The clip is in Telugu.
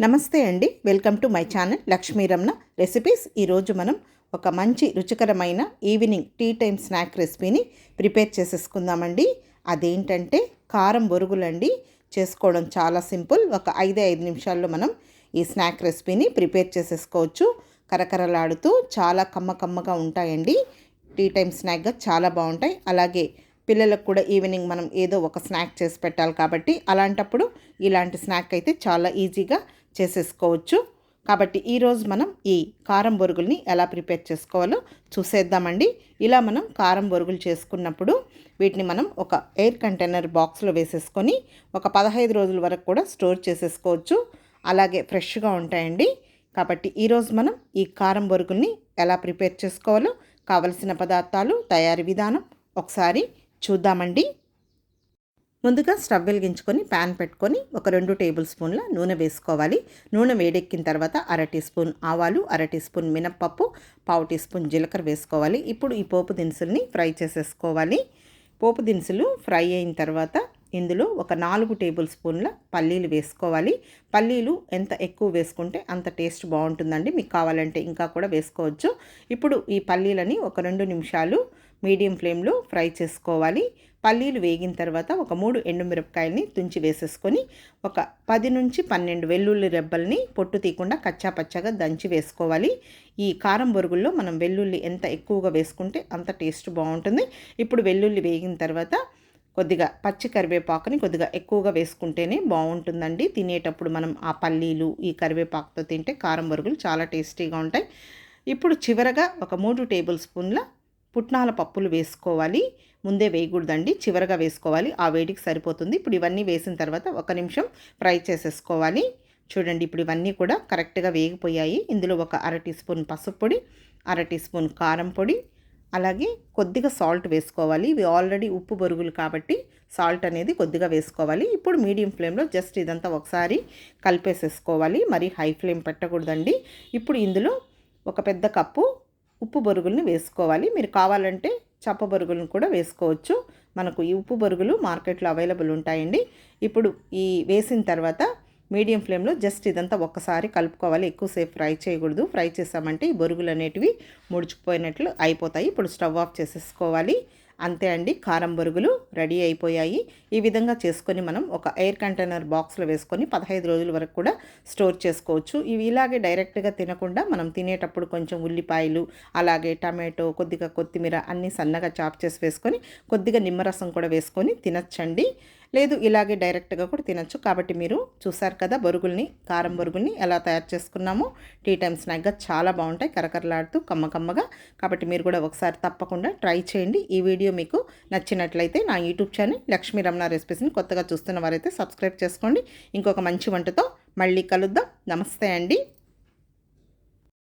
నమస్తే అండి, welcome to my channel Lakshmi Ramana recipes. ఈరోజు మనం ఒక మంచి రుచికరమైన ఈవినింగ్ టీ టైమ్ స్నాక్ రెసిపీని ప్రిపేర్ చేసేసుకుందామండి. అదేంటంటే కారం బొరుగులండి. చేసుకోవడం చాలా సింపుల్. ఒక 5 నిమిషాల్లో మనం ఈ స్నాక్ రెసిపీని ప్రిపేర్ చేసేసుకోవచ్చు. కరకరలాడుతూ చాలా కమ్మగా ఉంటాయండి. టీ టైమ్ స్నాక్గా చాలా బాగుంటాయి. అలాగే పిల్లలకు కూడా ఈవినింగ్ మనం ఏదో ఒక స్నాక్ చేసి పెట్టాలి కాబట్టి అలాంటప్పుడు ఇలాంటి స్నాక్ అయితే చాలా ఈజీగా చేసేసుకోవచ్చు. కాబట్టి ఈరోజు మనం ఈ కారం బొరుగుల్ని ఎలా ప్రిపేర్ చేసుకోవాలో చూసేద్దామండి. ఇలా మనం కారం బొరుగులు చేసుకున్నప్పుడు వీటిని మనం ఒక ఎయిర్ కంటైనర్ బాక్స్లో వేసేసుకొని ఒక 15 రోజుల వరకు కూడా స్టోర్ చేసేసుకోవచ్చు. అలాగే ఫ్రెష్గా ఉంటాయండి. కాబట్టి ఈరోజు మనం ఈ కారం బొరుగుల్ని ఎలా ప్రిపేర్ చేసుకోవాలో కావలసిన పదార్థాలు, తయారీ విధానం ఒకసారి చూద్దామండి. ముందుగా స్టవ్ వెలిగించుకొని ప్యాన్ పెట్టుకొని ఒక 2 టేబుల్ స్పూన్ల నూనె వేసుకోవాలి. నూనె వేడెక్కిన తర్వాత 1/2 టీ స్పూన్ ఆవాలు, 1/2 టీ స్పూన్ మినప్పప్పు, 1/2 టీ స్పూన్ జీలకర్ర వేసుకోవాలి. ఇప్పుడు ఈ పోపు దినుసుల్ని ఫ్రై చేసేసుకోవాలి. పోపు దినుసులు ఫ్రై అయిన తర్వాత ఇందులో ఒక 4 టేబుల్ స్పూన్ల పల్లీలు వేసుకోవాలి. పల్లీలు ఎంత ఎక్కువ వేసుకుంటే అంత టేస్ట్ బాగుంటుందండి. మీకు కావాలంటే ఇంకా కూడా వేసుకోవచ్చు. ఇప్పుడు ఈ పల్లీలని ఒక 2 నిమిషాలు మీడియం ఫ్లేమ్లో ఫ్రై చేసుకోవాలి. పల్లీలు వేగిన తర్వాత ఒక 3 ఎండుమిరపకాయలని తుంచి వేసేసుకొని ఒక 10 నుంచి 12 వెల్లుల్లి రెబ్బల్ని పొట్టు తీయకుండా కచ్చాపచ్చాగా దంచి వేసుకోవాలి. ఈ కారం బొరుగుల్లో మనం వెల్లుల్లి ఎంత ఎక్కువగా వేసుకుంటే అంత టేస్ట్ బాగుంటుంది. ఇప్పుడు వెల్లుల్లి వేగిన తర్వాత కొద్దిగా పచ్చి కరివేపాకుని కొద్దిగా ఎక్కువగా వేసుకుంటేనే బాగుంటుందండి. తినేటప్పుడు మనం ఆ పల్లీలు ఈ కరివేపాకుతో తింటే కారం బొరుగులు చాలా టేస్టీగా ఉంటాయి. ఇప్పుడు చివరగా ఒక 3 టేబుల్ స్పూన్ల పుట్నాల పప్పులు వేసుకోవాలి. ముందే వేయకూడదండి, చివరగా వేసుకోవాలి. ఆ వేడికి సరిపోతుంది. ఇప్పుడు ఇవన్నీ వేసిన తర్వాత 1 నిమిషం ఫ్రై చేసేసుకోవాలి. చూడండి, ఇప్పుడు ఇవన్నీ కూడా కరెక్ట్గా వేగిపోయాయి. ఇందులో ఒక 1/2 టీ స్పూన్ పసుపు పొడి, 1/2 టీ స్పూన్ కారం పొడి, అలాగే కొద్దిగా సాల్ట్ వేసుకోవాలి. ఇవి ఆల్రెడీ ఉప్పు బొరుగులు కాబట్టి సాల్ట్ అనేది కొద్దిగా వేసుకోవాలి. ఇప్పుడు మీడియం ఫ్లేమ్లో జస్ట్ ఇదంతా ఒకసారి కలిపేసేసుకోవాలి. మరి హై ఫ్లేమ్ పెట్టకూడదండి. ఇప్పుడు ఇందులో ఒక పెద్ద కప్పు ఉప్పు బొరుగుల్ని వేసుకోవాలి. మీరు కావాలంటే చప్ప బొరుగులను కూడా వేసుకోవచ్చు. మనకు ఈ ఉప్పు బొరుగులు మార్కెట్లో అవైలబుల్ ఉంటాయండి. ఇప్పుడు ఈ వేసిన తర్వాత మీడియం ఫ్లేమ్లో జస్ట్ ఇదంతా ఒక్కసారి కలుపుకోవాలి. ఎక్కువసేపు ఫ్రై చేయకూడదు. ఫ్రై చేసామంటే ఈ బొరుగులు అనేటివి ముడుచుకుపోయినట్లు అయిపోతాయి. ఇప్పుడు స్టవ్ ఆఫ్ చేసేసుకోవాలి. అంతే అండి, కారం బొరుగులు రెడీ అయిపోయాయి. ఈ విధంగా చేసుకొని మనం ఒక ఎయిర్ కంటైనర్ బాక్స్లో వేసుకొని 15 రోజుల వరకు కూడా స్టోర్ చేసుకోవచ్చు. ఇవి ఇలాగే డైరెక్ట్గా తినకుండా మనం తినేటప్పుడు కొంచెం ఉల్లిపాయలు, అలాగే టమాటో, కొద్దిగా కొత్తిమీర అన్నీ సన్నగా చాప్ చేసి వేసుకొని కొద్దిగా నిమ్మరసం కూడా వేసుకొని తినచ్చండి. లేదు ఇలాగే డైరెక్ట్గా కూడా తినచ్చు. కాబట్టి మీరు చూసారు కదా బొరుగుల్ని, కారం బొరుగుల్ని ఎలా తయారు చేసుకున్నామో. టీ టైమ్ స్నాక్గా చాలా బాగుంటాయి, కరకరలాడుతూ కమ్మగా. కాబట్టి మీరు కూడా ఒకసారి తప్పకుండా ట్రై చేయండి. ఈ వీడియో మీకు నచ్చినట్లయితే నా యూట్యూబ్ ఛానల్ లక్ష్మీ రమణ రెసిపీస్ని కొత్తగా చూస్తున్న వారైతే సబ్స్క్రైబ్ చేసుకోండి. ఇంకొక మంచి వంటతో మళ్ళీ కలుద్దాం. నమస్తే అండి.